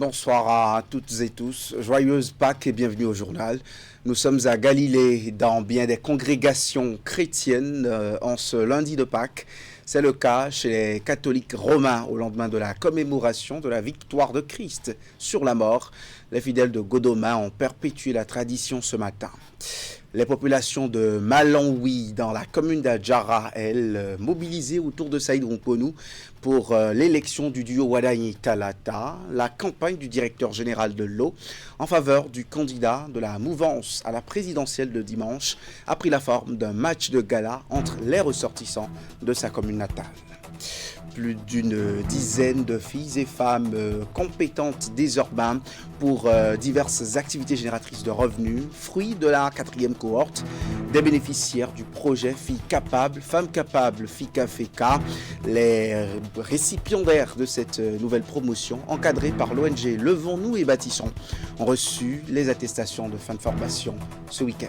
Bonsoir à toutes et tous, joyeuse Pâques et bienvenue au journal. Nous sommes à Galilée dans bien des congrégations chrétiennes en ce lundi de Pâques. C'est le cas chez les catholiques romains au lendemain de la commémoration de la victoire de Christ sur la mort. Les fidèles de Godoma ont perpétué la tradition ce matin. Les populations de Malonwi dans la commune d'Adjara, elles, mobilisées autour de Saïd Rouponou pour l'élection du duo Wadani Talata, la campagne du directeur général de l'eau en faveur du candidat de la mouvance à la présidentielle de dimanche a pris la forme d'un match de gala entre les ressortissants de sa commune natale. Plus d'une dizaine de filles et femmes compétentes des urbains pour diverses activités génératrices de revenus, fruit de la 4e cohorte, des bénéficiaires du projet Filles Capables, Femmes Capables, Fika Feka, les récipiendaires de cette nouvelle promotion, encadrée par l'ONG Levons-nous et Bâtissons, ont reçu les attestations de fin de formation ce week-end.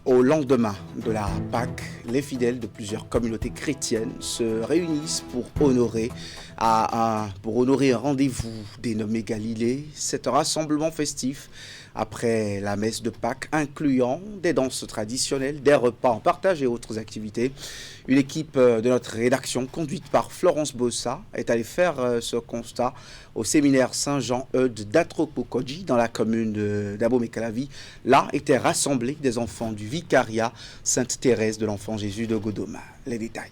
Au lendemain de la Pâque, les fidèles de plusieurs communautés chrétiennes se réunissent pour honorer un rendez-vous dénommé Galilée. C'est un rassemblement festif après la messe de Pâques incluant des danses traditionnelles, des repas en partage et autres activités. Une équipe de notre rédaction conduite par Florence Bossa est allée faire ce constat au séminaire Saint-Jean-Eudes d'Atropokodji dans la commune d'Abomey-Calavi. Là étaient rassemblés des enfants du vicariat Sainte-Thérèse de l'Enfant Jésus de Godoma. Les détails.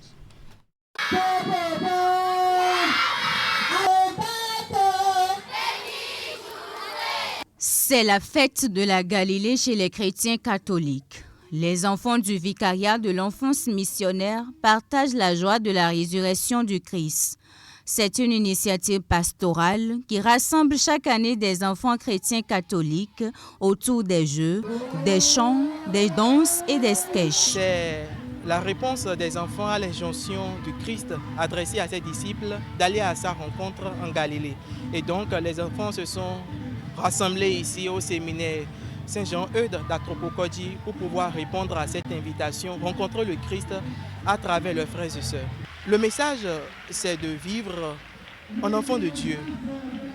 C'est la fête de la Galilée chez les chrétiens catholiques. Les enfants du vicariat de l'enfance missionnaire partagent la joie de la résurrection du Christ. C'est une initiative pastorale qui rassemble chaque année des enfants chrétiens catholiques autour des jeux, des chants, des danses et des sketchs. C'est la réponse des enfants à l'injonction du Christ adressée à ses disciples d'aller à sa rencontre en Galilée. Et donc les enfants se sont rassemblés ici au séminaire Saint-Jean-Eudes d'Atropokodji pour pouvoir répondre à cette invitation, rencontrer le Christ à travers leurs frères et sœurs. Le message, c'est de vivre en enfant de Dieu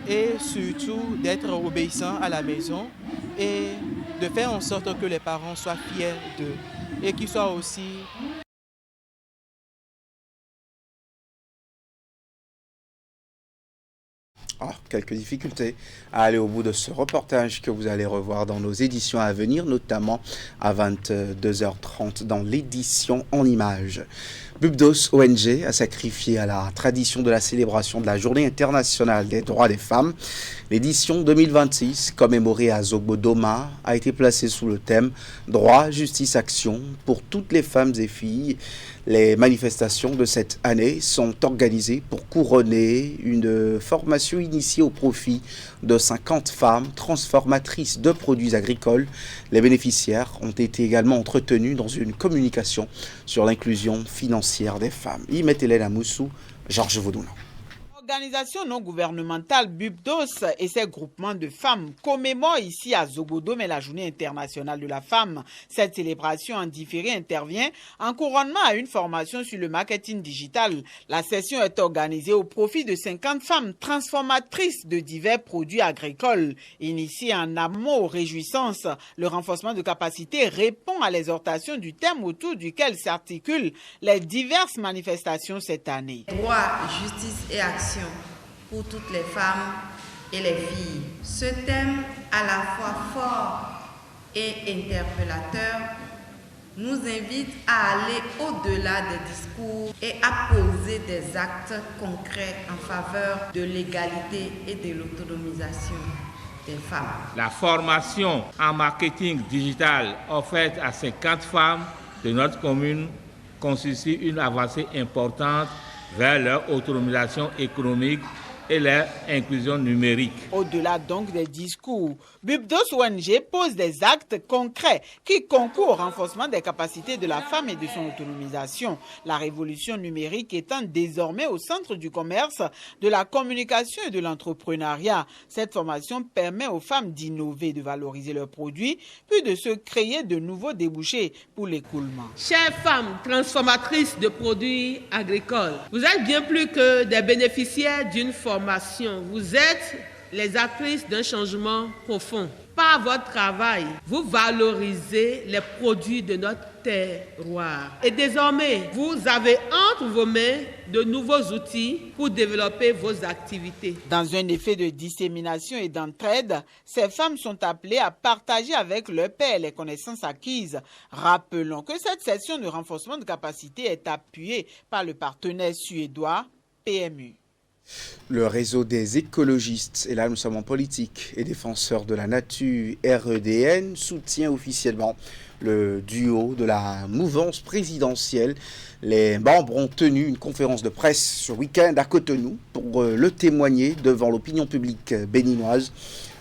et surtout d'être obéissant à la maison et de faire en sorte que les parents soient fiers d'eux et qu'ils soient aussi quelques difficultés à aller au bout de ce reportage que vous allez revoir dans nos éditions à venir, notamment à 22h30 dans l'édition en images. Bubdos ONG a sacrifié à la tradition de la célébration de la Journée internationale des droits des femmes. L'édition 2026, commémorée à Zogbodoma, a été placée sous le thème « Droit, justice, action » pour toutes les femmes et filles. Les manifestations de cette année sont organisées pour couronner une formation initiée au profit de 50 femmes transformatrices de produits agricoles. Les bénéficiaires ont été également entretenus dans une communication sur l'inclusion financière des femmes. Imet Hélène Moussou, Georges Vaudounan. L'organisation non gouvernementale Bubdos et ses groupements de femmes commémorent ici à Zogbodoma la Journée internationale de la femme. Cette célébration en différé intervient en couronnement à une formation sur le marketing digital. La session est organisée au profit de 50 femmes transformatrices de divers produits agricoles. Initiée en amont aux réjouissances, le renforcement de capacité répond à l'exhortation du thème autour duquel s'articulent les diverses manifestations cette année. Droit, justice et action pour toutes les femmes et les filles. Ce thème, à la fois fort et interpellateur, nous invite à aller au-delà des discours et à poser des actes concrets en faveur de l'égalité et de l'autonomisation des femmes. La formation en marketing digital offerte à 50 femmes de notre commune constitue une avancée importante vers leur autonomisation économique et leur inclusion numérique. Au-delà donc des discours, Bubdos ONG pose des actes concrets qui concourent au renforcement des capacités de la femme et de son autonomisation. La révolution numérique étant désormais au centre du commerce, de la communication et de l'entrepreneuriat. Cette formation permet aux femmes d'innover, de valoriser leurs produits, puis de se créer de nouveaux débouchés pour l'écoulement. Chères femmes transformatrices de produits agricoles, vous êtes bien plus que des bénéficiaires d'une formation formation, vous êtes les actrices d'un changement profond. Par votre travail, vous valorisez les produits de notre terroir. Et désormais, vous avez entre vos mains de nouveaux outils pour développer vos activités. Dans un effet de dissémination et d'entraide, ces femmes sont appelées à partager avec leurs pairs les connaissances acquises. Rappelons que cette session de renforcement de capacité est appuyée par le partenaire suédois PMU. Le réseau des écologistes, et là nous sommes en politique, et défenseurs de la nature REDN soutient officiellement le duo de la mouvance présidentielle. Les membres ont tenu une conférence de presse ce week-end à Cotonou pour le témoigner devant l'opinion publique béninoise.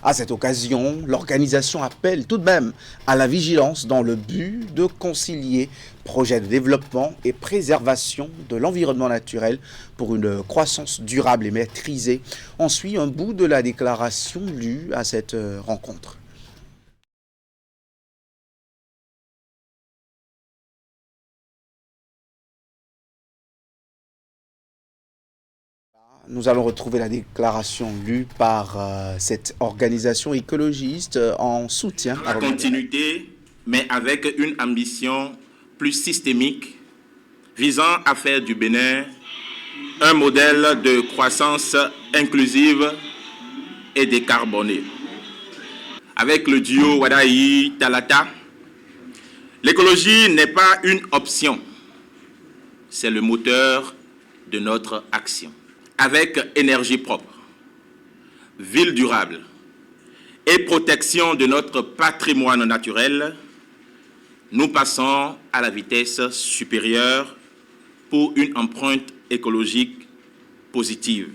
À cette occasion, l'organisation appelle tout de même à la vigilance dans le but de concilier projets de développement et préservation de l'environnement naturel pour une croissance durable et maîtrisée. On suit un bout de la déclaration lue à cette rencontre. Nous allons retrouver la déclaration lue par cette organisation écologiste en soutien à la continuité, mais avec une ambition plus systémique, visant à faire du Bénin un modèle de croissance inclusive et décarbonée. Avec le duo Wadayi-Talata, l'écologie n'est pas une option, c'est le moteur de notre action. Avec énergie propre, ville durable et protection de notre patrimoine naturel, nous passons à la vitesse supérieure pour une empreinte écologique positive.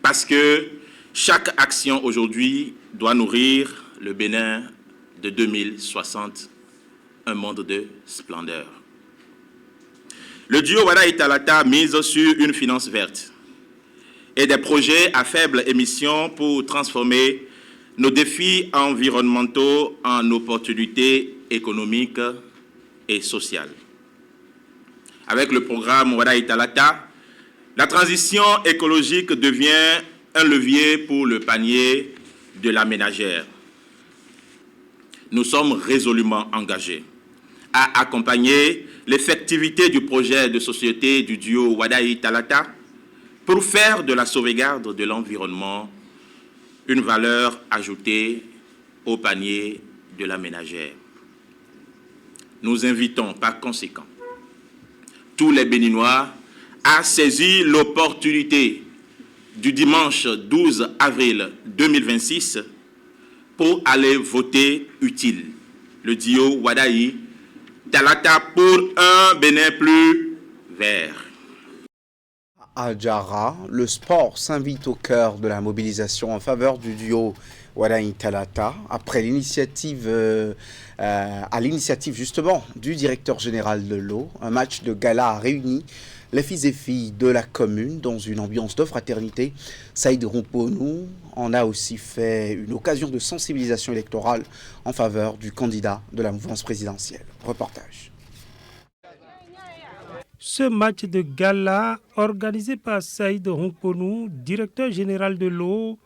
Parce que chaque action aujourd'hui doit nourrir le Bénin de 2060, un monde de splendeur. Le duo Wadayi-Talata mise sur une finance verte et des projets à faible émission pour transformer nos défis environnementaux en opportunités économiques et sociales. Avec le programme Wadayi-Talata, la transition écologique devient un levier pour le panier de la ménagère. Nous sommes résolument engagés à accompagner l'effectivité du projet de société du duo Wadayi-Talata pour faire de la sauvegarde de l'environnement une valeur ajoutée au panier de la ménagère. Nous invitons par conséquent tous les Béninois à saisir l'opportunité du dimanche 12 avril 2026 pour aller voter utile le duo Wadayi-Talata pour un Bénin plus vert. À Djara, le sport s'invite au cœur de la mobilisation en faveur du duo Wadayi-Talata après l'initiative, à l'initiative justement du directeur général de l'eau. Un match de gala a réuni les fils et filles de la commune dans une ambiance de fraternité. Saïd Romponou en a aussi fait une occasion de sensibilisation électorale en faveur du candidat de la mouvance présidentielle. Reportage. Ce match de gala, organisé par Saïd Romponou, directeur général de l'eau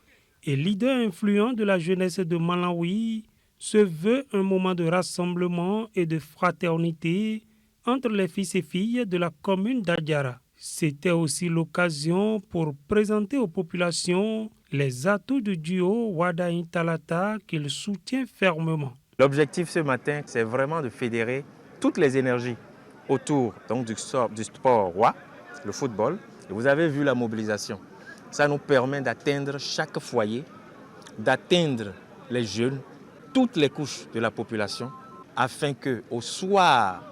et leader influent de la jeunesse de Malawi, se veut un moment de rassemblement et de fraternité entre les fils et filles de la commune d'Adjara. C'était aussi l'occasion pour présenter aux populations les atouts du duo Wadayi-Talata qu'il soutient fermement. L'objectif ce matin, c'est vraiment de fédérer toutes les énergies autour donc, du sport roi, le football. Et vous avez vu la mobilisation. Ça nous permet d'atteindre chaque foyer, d'atteindre les jeunes, toutes les couches de la population, afin qu'au soir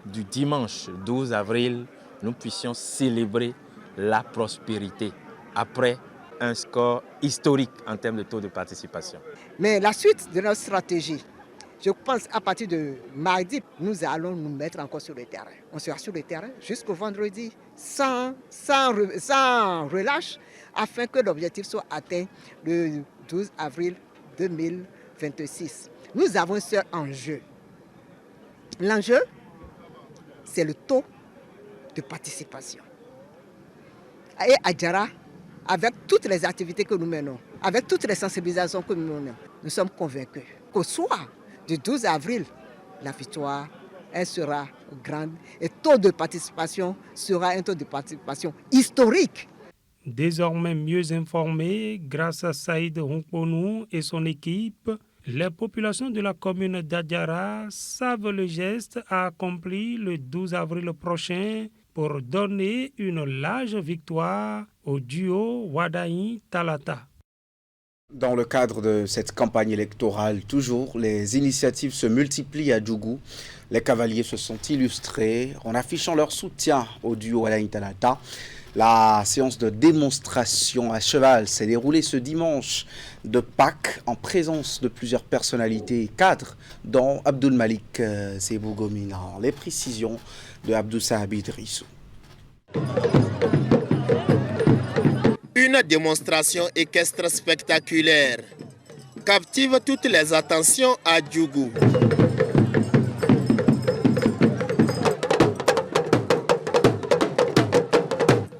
du dimanche 12 avril, nous puissions célébrer la prospérité après un score historique en termes de taux de participation. Mais la suite de notre stratégie, je pense à partir de mardi, nous allons nous mettre encore sur le terrain. On sera sur le terrain jusqu'au vendredi sans relâche afin que l'objectif soit atteint le 12 avril 2026. Nous avons un seul enjeu. L'enjeu, c'est le taux de participation. Et Adjara avec toutes les activités que nous menons, avec toutes les sensibilisations que nous menons, nous sommes convaincus qu'au soir du 12 avril, la victoire, elle sera grande et le taux de participation sera un taux de participation historique. Désormais mieux informés, grâce à Saïd Honkponou et son équipe, les populations de la commune d'Adiara savent le geste à accomplir le 12 avril prochain pour donner une large victoire au duo Wadaï-Talata. Dans le cadre de cette campagne électorale, toujours, les initiatives se multiplient à Djougou. Les cavaliers se sont illustrés en affichant leur soutien au duo Wadaï-Talata. La séance de démonstration à cheval s'est déroulée ce dimanche de Pâques en présence de plusieurs personnalités et cadres, dont Abdul Malik Zebou Gomina. Les précisions de Abdou Sahabi Idrissou. Une démonstration équestre spectaculaire captive toutes les attentions à Djougou.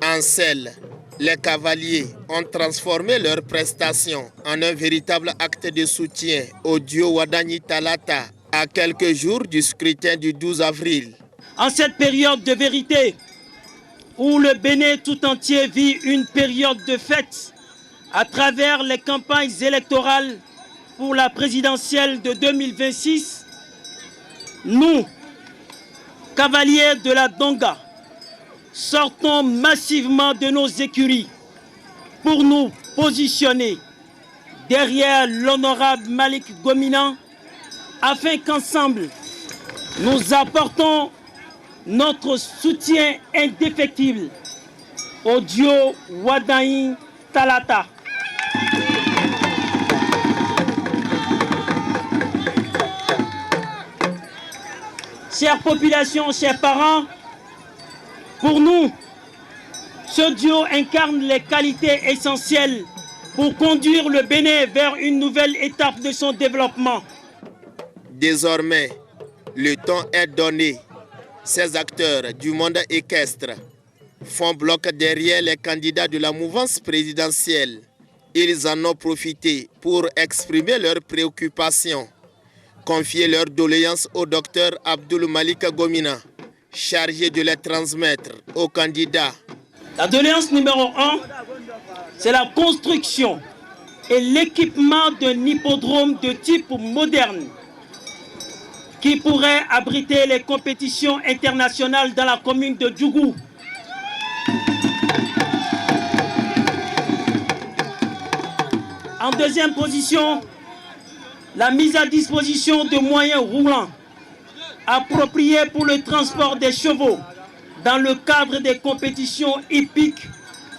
En selle, les cavaliers ont transformé leurs prestations en un véritable acte de soutien au duo Wadaï-Talata à quelques jours du scrutin du 12 avril. En cette période de vérité, où le Bénin tout entier vit une période de fête à travers les campagnes électorales pour la présidentielle de 2026, nous, cavaliers de la Donga, sortons massivement de nos écuries pour nous positionner derrière l'honorable Malik Gomina afin qu'ensemble nous apportons notre soutien indéfectible au duo Wadaï-Talata. Chère population, chers parents, pour nous, ce duo incarne les qualités essentielles pour conduire le Bénin vers une nouvelle étape de son développement. Désormais, le temps est donné. Ces acteurs du monde équestre font bloc derrière les candidats de la mouvance présidentielle. Ils en ont profité pour exprimer leurs préoccupations, confier leurs doléances au docteur Abdul Malik Gomina, chargé de les transmettre aux candidats. La doléance numéro 1, c'est la construction et l'équipement d'un hippodrome de type moderne qui pourrait abriter les compétitions internationales dans la commune de Djougou. En deuxième position, la mise à disposition de moyens roulants appropriés pour le transport des chevaux dans le cadre des compétitions hippiques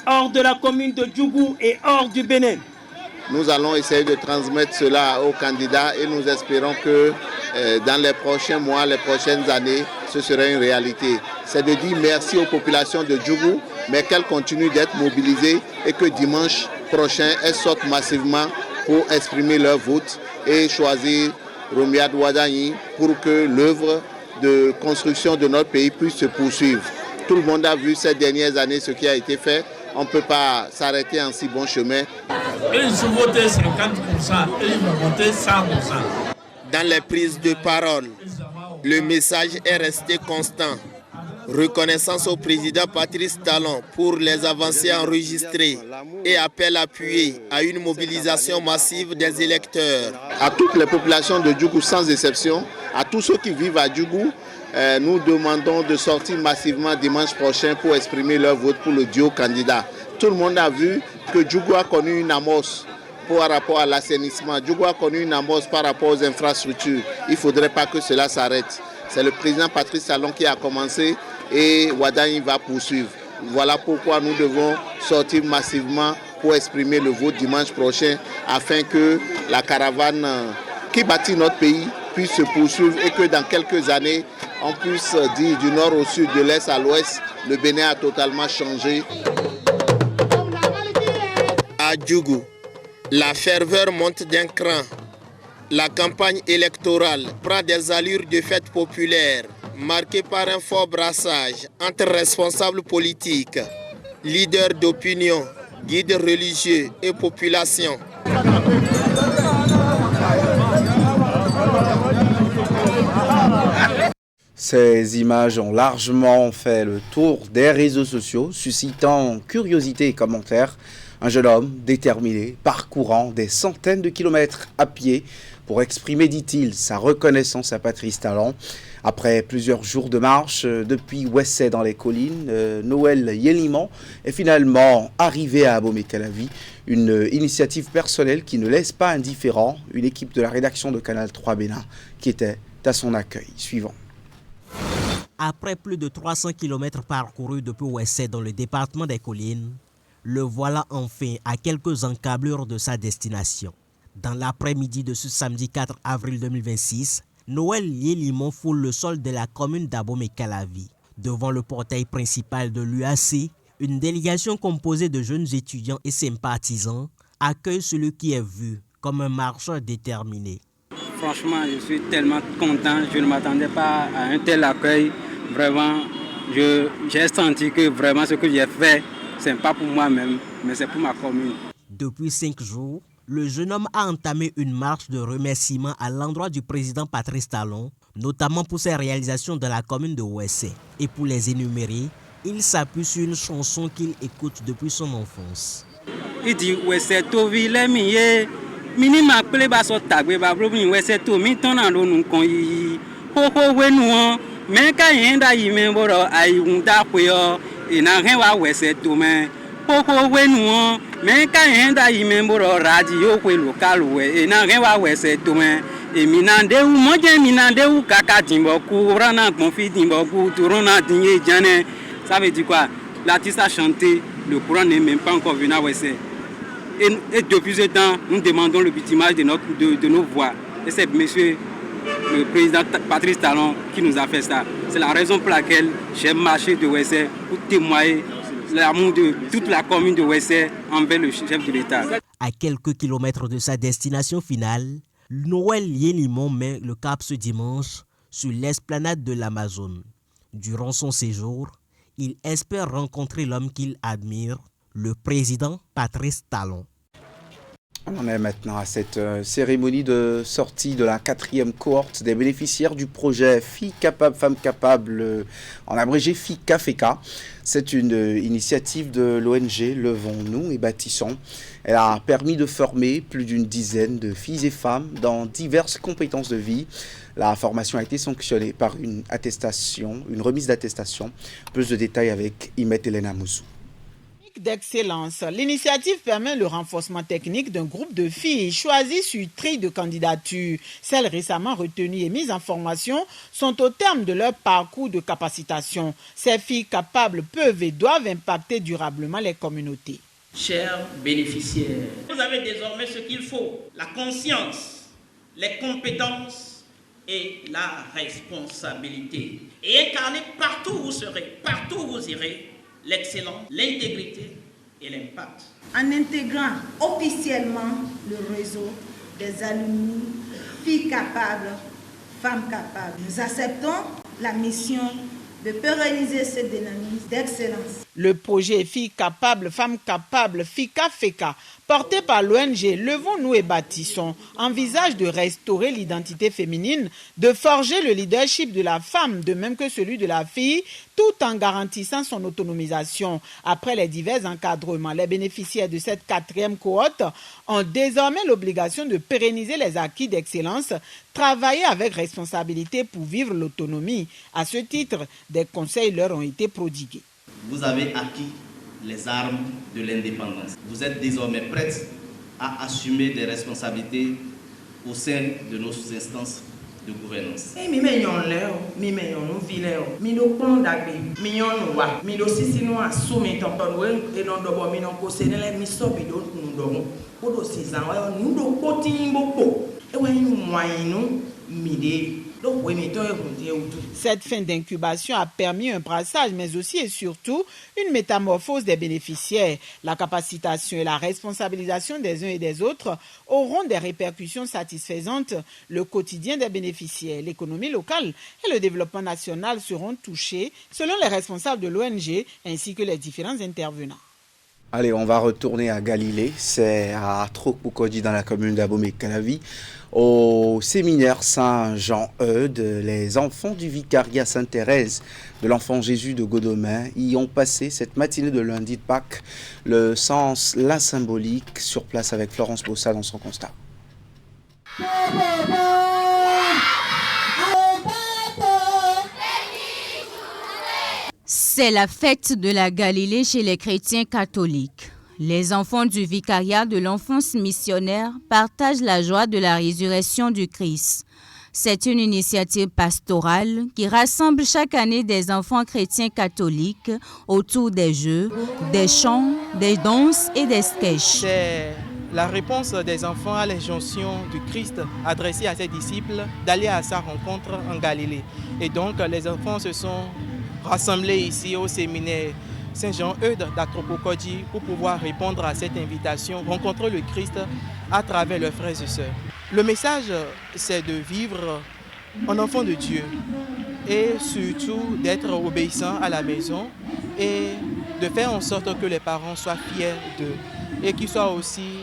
hors de la commune de Djougou et hors du Bénin. Nous allons essayer de transmettre cela aux candidats et nous espérons que dans les prochains mois, les prochaines années, ce sera une réalité. C'est de dire merci aux populations de Djougou, mais qu'elles continuent d'être mobilisées et que dimanche prochain, elles sortent massivement pour exprimer leur vote et choisir Romiad Wadaï pour que l'œuvre de construction de notre pays puisse se poursuivre. Tout le monde a vu ces dernières années ce qui a été fait. On ne peut pas s'arrêter en si bon chemin. Ils ont voté 50% et ils vont voter 100%. Dans les prises de parole, le message est resté constant. Reconnaissance au président Patrice Talon pour les avancées enregistrées et appel appuyé à une mobilisation massive des électeurs. À toutes les populations de Djougou sans exception, à tous ceux qui vivent à Djougou, nous demandons de sortir massivement dimanche prochain pour exprimer leur vote pour le duo candidat. Tout le monde a vu que Djougou a connu une amorce par rapport à l'assainissement. Djougou a connu une amorce par rapport aux infrastructures. Il ne faudrait pas que cela s'arrête. C'est le président Patrice Talon qui a commencé et Wadaï va poursuivre. Voilà pourquoi nous devons sortir massivement pour exprimer le vote dimanche prochain afin que la caravane qui bâtit notre pays puisse se poursuivre et que dans quelques années, on puisse dire du nord au sud, de l'est à l'ouest, le Bénin a totalement changé. À Djougou, la ferveur monte d'un cran. La campagne électorale prend des allures de fête populaire, marquée par un fort brassage entre responsables politiques, leaders d'opinion, guides religieux et population. Ces images ont largement fait le tour des réseaux sociaux, suscitant curiosité et commentaires. Un jeune homme déterminé, parcourant des centaines de kilomètres à pied pour exprimer, dit-il, sa reconnaissance à Patrice Talon. Après plusieurs jours de marche depuis Ouessé dans les collines, Noël Yélimon est finalement arrivé à Abomey-Calavi. Une initiative personnelle qui ne laisse pas indifférent une équipe de la rédaction de Canal 3 Bénin qui était à son accueil. Suivant. Après plus de 300 km parcourus depuis Ouessé dans le département des collines, le voilà enfin à quelques encablures de sa destination. Dans l'après-midi de ce samedi 4 avril 2026, Noël Yélimon foule le sol de la commune d'Abomey-Calavi. Devant le portail principal de l'UAC, une délégation composée de jeunes étudiants et sympathisants accueille celui qui est vu comme un marcheur déterminé. Franchement, je suis tellement content, je ne m'attendais pas à un tel accueil. Vraiment, j'ai senti que vraiment ce que j'ai fait, ce n'est pas pour moi-même, mais c'est pour ma commune. Depuis 5 jours, le jeune homme a entamé une marche de remerciement à l'endroit du président Patrice Talon, notamment pour ses réalisations dans la commune de Ouessé. Et pour les énumérer, il s'appuie sur une chanson qu'il écoute depuis son enfance. Il dit Ouessé to ville miye, mini m'appelle baso tagwe bablo ni Ouessé to mi tona lo nu kon yi. Ho ho we nu men ka yenda yi men boro ai unda kweyo e na hen wa Ouessé to men. Ho ho we nu men ka yenda yi men boro radio kwe local we e na hen wa Ouessé to men. Et minande ou moje minande ou kaka timbo ku rana konfi timbo ku turona dinye jane. Ça veut dire quoi? L'artiste a chanté, le courant n'est même pas encore venu à Ouessé. Et depuis ce temps, nous demandons le bitumage de nos voix. Et c'est monsieur le président Patrice Talon qui nous a fait ça. C'est la raison pour laquelle j'ai marché de Ouessé pour témoigner l'amour de toute la commune de Ouessé envers le chef de l'État. À quelques kilomètres de sa destination finale, Noël Yélimon met le cap ce dimanche sur l'esplanade de l'Amazone. Durant son séjour, il espère rencontrer l'homme qu'il admire, le président Patrice Talon. On en est maintenant à cette cérémonie de sortie de la 4e cohorte des bénéficiaires du projet Filles Capables, Femmes Capables, en abrégé FICA-FECA. C'est une initiative de l'ONG Levons-nous et Bâtissons. Elle a permis de former plus d'une dizaine de filles et femmes dans diverses compétences de vie. La formation a été sanctionnée par une attestation, une remise d'attestation. Plus de détails avec Imet Elena Moussou. D'excellence. L'initiative permet le renforcement technique d'un groupe de filles choisies sur tri de candidatures. Celles récemment retenues et mises en formation sont au terme de leur parcours de capacitation. Ces filles capables peuvent et doivent impacter durablement les communautés. Chers bénéficiaires, vous avez désormais ce qu'il faut, la conscience, les compétences et la responsabilité. Et incarner partout où vous serez, partout où vous irez, l'excellence, l'intégrité et l'impact. En intégrant officiellement le réseau des alumni Filles Capables, Femmes Capables, nous acceptons la mission de pérenniser cette dynamique d'excellence. Le projet Filles Capables, Femmes Capables, FICA-FECA, porté par l'ONG Levons-nous et Bâtissons, envisage de restaurer l'identité féminine, de forger le leadership de la femme, de même que celui de la fille, tout en garantissant son autonomisation. Après les divers encadrements, les bénéficiaires de cette 4e cohorte ont désormais l'obligation de pérenniser les acquis d'excellence, travailler avec responsabilité pour vivre l'autonomie. À ce titre, des conseils leur ont été prodigués. Vous avez acquis les armes de l'indépendance. Vous êtes désormais prêtes à assumer des responsabilités au sein de nos instances de gouvernance. Cette fin d'incubation a permis un brassage, mais aussi et surtout une métamorphose des bénéficiaires. La capacitation et la responsabilisation des uns et des autres auront des répercussions satisfaisantes. Le quotidien des bénéficiaires, l'économie locale et le développement national seront touchés, selon les responsables de l'ONG ainsi que les différents intervenants. Allez, on va retourner à Galilée, c'est à Trokpoukodji dans la commune d'Abomey-Calavi, au séminaire Saint-Jean-Eudes. Les enfants du vicariat Sainte-Thérèse de l'Enfant Jésus de Godomey y ont passé cette matinée de lundi de Pâques le sens, la symbolique, sur place avec Florence Bossa dans son constat. C'est la fête de la Galilée chez les chrétiens catholiques. Les enfants du vicariat de l'enfance missionnaire partagent la joie de la résurrection du Christ. C'est une initiative pastorale qui rassemble chaque année des enfants chrétiens catholiques autour des jeux, des chants, des danses et des sketchs. C'est la réponse des enfants à l'injonction du Christ adressée à ses disciples d'aller à sa rencontre en Galilée. Et donc les enfants se sont rassemblés ici au séminaire Saint-Jean-Eudes d'Atropokodji pour pouvoir répondre à cette invitation, rencontrer le Christ à travers leurs frères et sœurs. Le message, c'est de vivre en enfant de Dieu et surtout d'être obéissant à la maison et de faire en sorte que les parents soient fiers d'eux et qu'ils soient aussi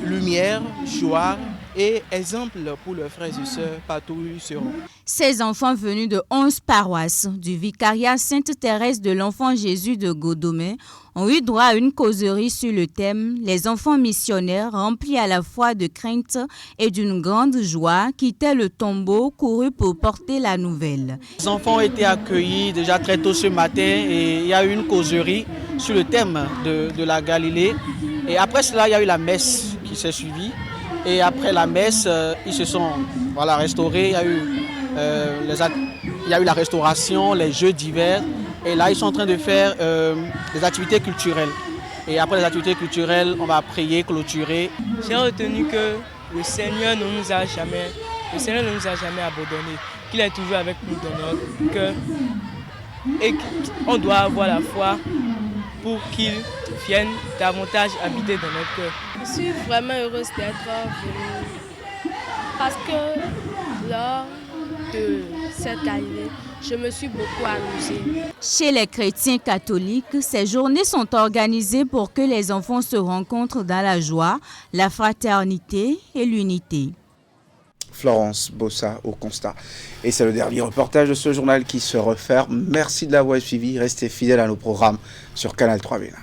lumière, joie et exemple pour leurs frères et sœurs partout où ils seront. Ces enfants venus de 11 paroisses du vicariat Sainte-Thérèse de l'Enfant Jésus de Godomey ont eu droit à une causerie sur le thème « Les enfants missionnaires remplis à la fois de crainte et d'une grande joie quittaient le tombeau couru pour porter la nouvelle ». Les enfants ont été accueillis déjà très tôt ce matin et il y a eu une causerie sur le thème de la Galilée. Et après cela, il y a eu la messe qui s'est suivie. Et après la messe, ils se sont restaurés. Il y a eu la restauration, les jeux d'hiver. Et là, ils sont en train de faire des activités culturelles. Et après les activités culturelles, on va prier, clôturer. J'ai retenu que le Seigneur ne nous a jamais abandonnés, qu'il est toujours avec nous dans notre cœur. Et qu'on doit avoir la foi pour qu'il vienne davantage habiter dans notre cœur. Je suis vraiment heureuse d'être venue parce que lors de cette année, je me suis beaucoup amusée. Chez les chrétiens catholiques, ces journées sont organisées pour que les enfants se rencontrent dans la joie, la fraternité et l'unité. Florence Bossa au constat. Et c'est le dernier reportage de ce journal qui se referme. Merci de l'avoir suivi. Restez fidèles à nos programmes sur Canal 3 Bénin.